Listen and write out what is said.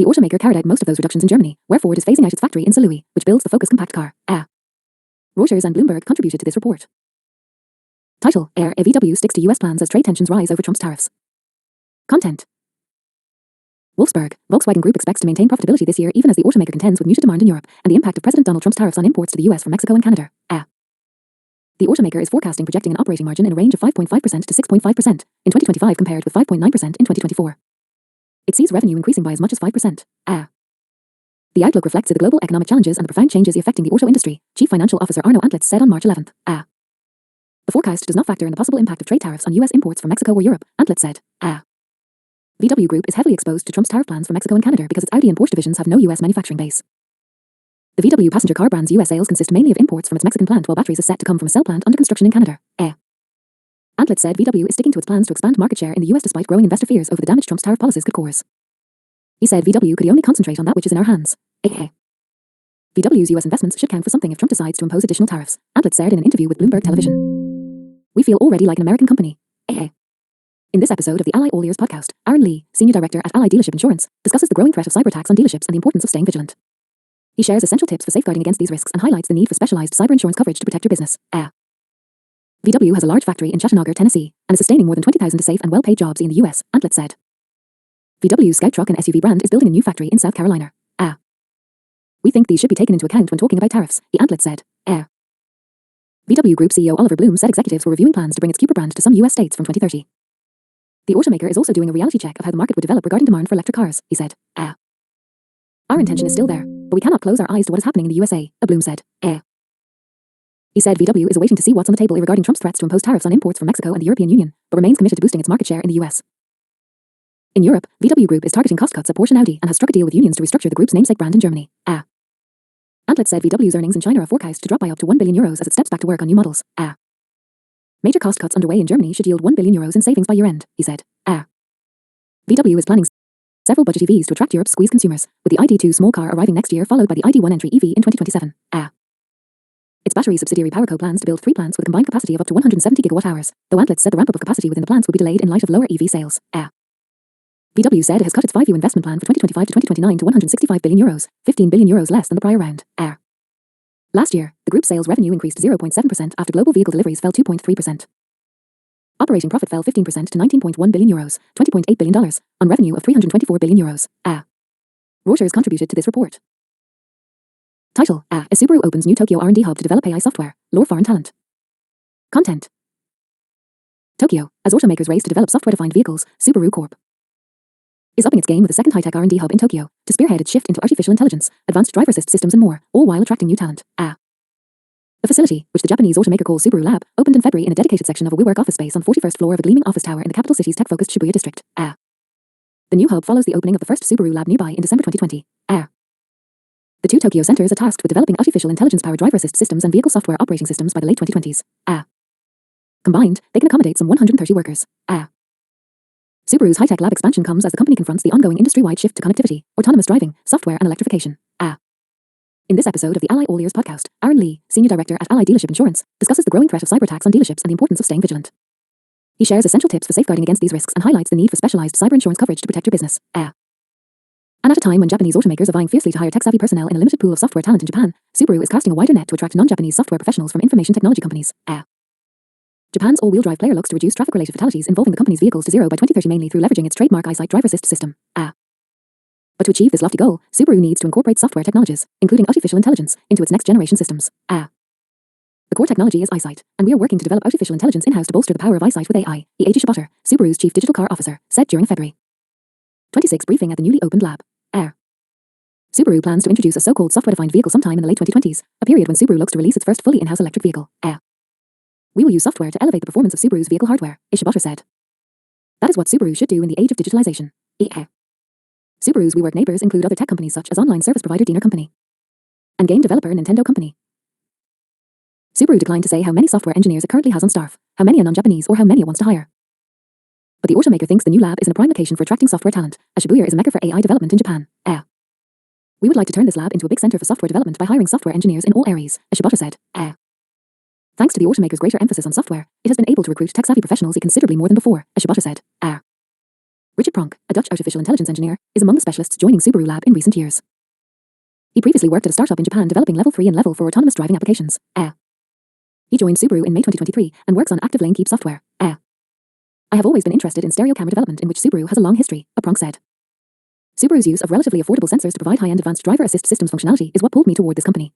The automaker carried out most of those reductions in Germany, wherefore it is phasing out its factory in Saarlouis, which builds the Focus compact car. Reuters and Bloomberg contributed to this report. Title: VW sticks to US plans as trade tensions rise over Trump's tariffs. Content: Wolfsburg, Volkswagen Group expects to maintain profitability this year even as the automaker contends with muted demand in Europe and the impact of President Donald Trump's tariffs on imports to the US from Mexico and Canada. The automaker is projecting an operating margin in a range of 5.5% to 6.5% in 2025 compared with 5.9% in 2024. It sees revenue increasing by as much as 5%. The outlook reflects the global economic challenges and the profound changes affecting the auto industry, Chief Financial Officer Arno Antlitz said on March 11th. The forecast does not factor in the possible impact of trade tariffs on US imports from Mexico or Europe, Antlitz said. VW Group is heavily exposed to Trump's tariff plans for Mexico and Canada because its Audi and Porsche divisions have no US manufacturing base. The VW passenger car brand's US sales consist mainly of imports from its Mexican plant, while batteries is set to come from a cell plant under construction in Canada. Antlitz said VW is sticking to its plans to expand market share in the US despite growing investor fears over the damage Trump's tariff policies could cause. He said VW could only concentrate on that which is in our hands. VW's US investments should count for something if Trump decides to impose additional tariffs, Antlitz said in an interview with Bloomberg Television. We feel already like an American company. In this episode of the Ally All Ears podcast, Aaron Lee, Senior Director at Ally Dealership Insurance, discusses the growing threat of cyber attacks on dealerships and the importance of staying vigilant. He shares essential tips for safeguarding against these risks and highlights the need for specialized cyber insurance coverage to protect your business. VW has a large factory in Chattanooga, Tennessee, and is sustaining more than 20,000 safe and well-paid jobs in the US, Antlitz said. VW's Scout truck and SUV brand is building a new factory in South Carolina. We think these should be taken into account when talking about tariffs, Antlitz said. VW Group CEO Oliver Bloom said executives were reviewing plans to bring its Cupra brand to some US states from 2030. The automaker is also doing a reality check of how the market would develop regarding demand for electric cars, he said. Our intention is still there, but we cannot close our eyes to what is happening in the USA, Bloom said. He said VW is awaiting to see what's on the table regarding Trump's threats to impose tariffs on imports from Mexico and the European Union, but remains committed to boosting its market share in the US. In Europe, VW Group is targeting cost cuts at Porsche and Audi and has struck a deal with unions to restructure the group's namesake brand in Germany. Antlitz said VW's earnings in China are forecast to drop by up to €1 billion as it steps back to work on new models. Major cost cuts underway in Germany should yield €1 billion in savings by year-end, he said. VW is planning several budget EVs to attract Europe's squeeze consumers, with the ID.2 small car arriving next year followed by the ID.1 entry EV in 2027. Its battery subsidiary PowerCo plans to build 3 plants with a combined capacity of up to 170 gigawatt-hours, though Antlitz said the ramp-up of capacity within the plants would be delayed in light of lower EV sales. VW said it has cut its 5-year investment plan for 2025 to 2029 to €165 billion, €15 billion less than the prior round. Last year, the group's sales revenue increased 0.7% after global vehicle deliveries fell 2.3%. Operating profit fell 15% to €19.1 billion, $20.8 billion, on revenue of €324 billion. Reuters contributed to this report. Title: As Subaru opens new Tokyo R&D hub to develop AI software, lure foreign talent. Content: Tokyo, as automakers race to develop software-defined vehicles, Subaru Corp. is upping its game with a second high-tech R&D hub in Tokyo to spearhead its shift into artificial intelligence, advanced driver assist systems and more, all while attracting new talent. The facility, which the Japanese automaker calls Subaru Lab, opened in February in a dedicated section of a WeWork office space on 41st floor of a gleaming office tower in the capital city's tech-focused Shibuya district. The new hub follows the opening of the first Subaru Lab nearby in December 2020. The 2 Tokyo centers are tasked with developing artificial intelligence-powered driver assist systems and vehicle software operating systems by the late 2020s. Combined, they can accommodate some 130 workers. Subaru's high-tech lab expansion comes as the company confronts the ongoing industry-wide shift to connectivity, autonomous driving, software and electrification. In this episode of the Ally All Ears podcast, Aaron Lee, Senior Director at Ally Dealership Insurance, discusses the growing threat of cyber attacks on dealerships and the importance of staying vigilant. He shares essential tips for safeguarding against these risks and highlights the need for specialized cyber insurance coverage to protect your business. And at a time when Japanese automakers are vying fiercely to hire tech-savvy personnel in a limited pool of software talent in Japan, Subaru is casting a wider net to attract non-Japanese software professionals from information technology companies. Japan's all-wheel drive player looks to reduce traffic-related fatalities involving the company's vehicles to zero by 2030 mainly through leveraging its trademark EyeSight driver assist system. But to achieve this lofty goal, Subaru needs to incorporate software technologies, including artificial intelligence, into its next-generation systems. The core technology is EyeSight, and we are working to develop artificial intelligence in-house to bolster the power of EyeSight with AI, Eiji Shibata, Subaru's chief digital car officer, said during February 26 briefing at the newly opened lab. Subaru plans to introduce a so-called software-defined vehicle sometime in the late 2020s, a period when Subaru looks to release its first fully in-house electric vehicle. We will use software to elevate the performance of Subaru's vehicle hardware, Shibata said. That is what Subaru should do in the age of digitalization. Subaru's WeWork neighbors include other tech companies such as online service provider Diener Company and game developer Nintendo Company. Subaru declined to say how many software engineers it currently has on staff, how many are non-Japanese or how many it wants to hire. But the automaker thinks the new lab is in a prime location for attracting software talent, as Shibuya is a mecca for AI development in Japan. We would like to turn this lab into a big center for software development by hiring software engineers in all areas, Shibata said. Thanks to the automaker's greater emphasis on software, it has been able to recruit tech-savvy professionals considerably more than before, Shibata said. Richard Pronk, a Dutch artificial intelligence engineer, is among the specialists joining Subaru lab in recent years. He previously worked at a startup in Japan developing Level 3 and Level 4 autonomous driving applications. He joined Subaru in May 2023 and works on active lane keep software. I have always been interested in stereo camera development in which Subaru has a long history, Pronk said. Subaru's use of relatively affordable sensors to provide high-end advanced driver assist systems functionality is what pulled me toward this company.